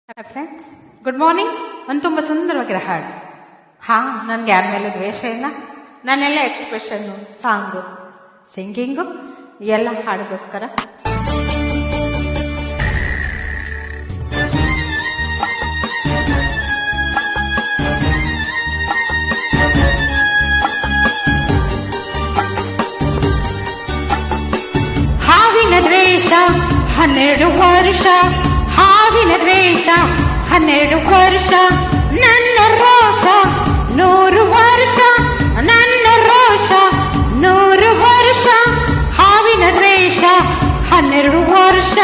Hi friends, good morning. ಒಂದು ತುಂಬ ಸುಂದರವಾಗಿರೋ ಹಾಡು. ನನಗೆ ಯಾರ ಮೇಲೂ ದ್ವೇಷ ಇಲ್ಲ. ನಾನೆಲ್ಲ ಎಕ್ಸ್ಪ್ರೆಷನ್ನು, ಸಾಂಗು, ಸಿಂಗಿಂಗು ಎಲ್ಲ ಹಾಡಿಗೋಸ್ಕರ. ಹಾವಿನ ದ್ವೇಷ 12 ವರ್ಷ, ಹಾವಿನ ದ್ವೇಷ 12 ವರ್ಷ, ನನ್ನ ರೋಷ 100 ವರ್ಷ, ನನ್ನ ರೋಷ 100 ವರ್ಷ, ಹಾವಿನ ದ್ವೇಷ 12 ವರ್ಷ.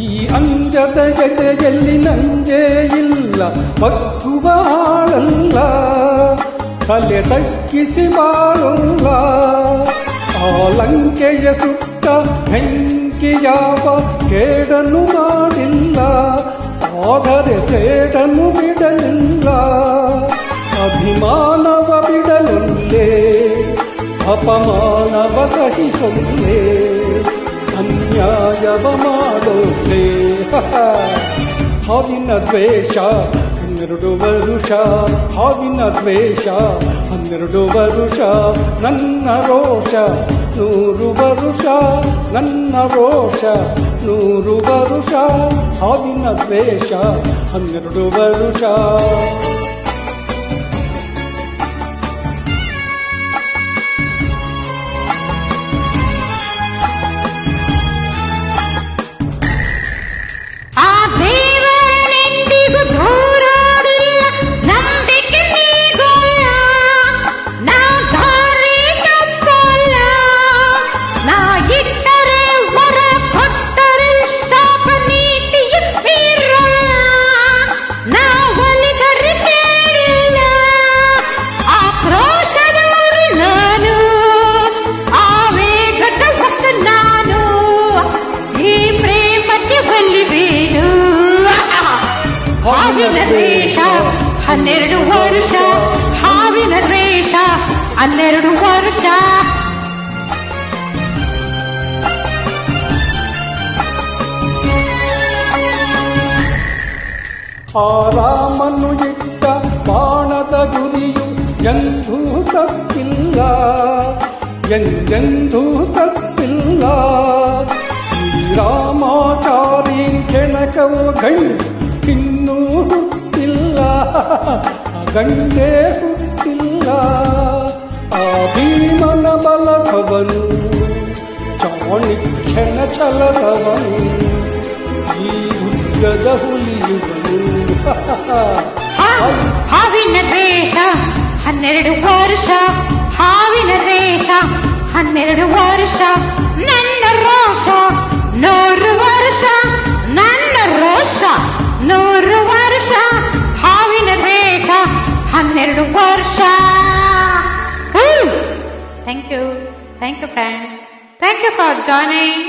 ಈ ಅಂಜದ ಜತೆಯಲ್ಲಿ ನಂಜೇ ಇಲ್ಲ, ಬಗ್ಗುವ ಆಳಲ್ಲ, ತಲೆ ತಗ್ಗಿಸಿ ಬಾಳಲ್ಲ. ಆ ಲಂಕೆಯ ಸುಟ್ಟ ಬೆಂಕಿಯಾವ ಕೇಡನ್ನು ಮಾಡಿಲ್ಲ, ಆದರೆ ಸೇಡನ್ನು ಬಿಡಲಿಲ್ಲ. ಅಭಿಮಾನವ ಬಿಡಲಲ್ಲೇ, ಅಪಮಾನವ ಸಹಿಸಲ್ಲೇ, ಅನ್ಯಾಯವ ಮಾಡೋದೇ. ಹಾವಿನ ದ್ವೇಷ 12 ವರುಷ, ಹಾವಿನ ದ್ವೇಷ 12 ವರುಷ, ನನ್ನ ರೋಷ 100 ವರುಷ, ನನ್ನ ರೋಷ 100 ವರುಷ, ಹಾವಿನ ದ್ವೇಷ 12 ವರುಷ. ಹಾವಿನ ದ್ವೇಷ 12 ವರ್ಷ, ಹಾವಿನ ದ್ವೇಷ 12 ವರ್ಷ. ಆ ರಾಮನು ಇಟ್ಟ ಬಾಣದ ಗುರಿಯು ಎಂದೂ ತಪ್ಪಿಲ್ಲ, ಎಂದೆಂದೂ ತಪ್ಪಿಲ್ಲ. ಈ ರಾಮಾಚಾರಿ ಕೆಣಕವು ಇನ್ನೂ ಹುಟ್ಟಿಲ್ಲ, ಗಂಡೇ ಹುಟ್ಟಿಲ್ಲ. ಆ ಭೀಮನ ಬಲದವನು, ಚಾಣಕ್ಯನ ಛಲದವನು, ಈ ಉದ್ದದ ಹುಲಿಯುವನು. ಹಾವಿನ ದ್ವೇಷ 12 ವರ್ಷ, ಹಾವಿನ ದ್ವೇಷ 12 ವರ್ಷ, ನನ್ನ ರೋಷ 100 ವರ್ಷ, ನನ್ನ ರೋಷ 100 ವರ್ಷ, ಹಾವಿನ ದ್ವೇಷ 12 ವರ್ಷ. Thank you friends, thank you for joining.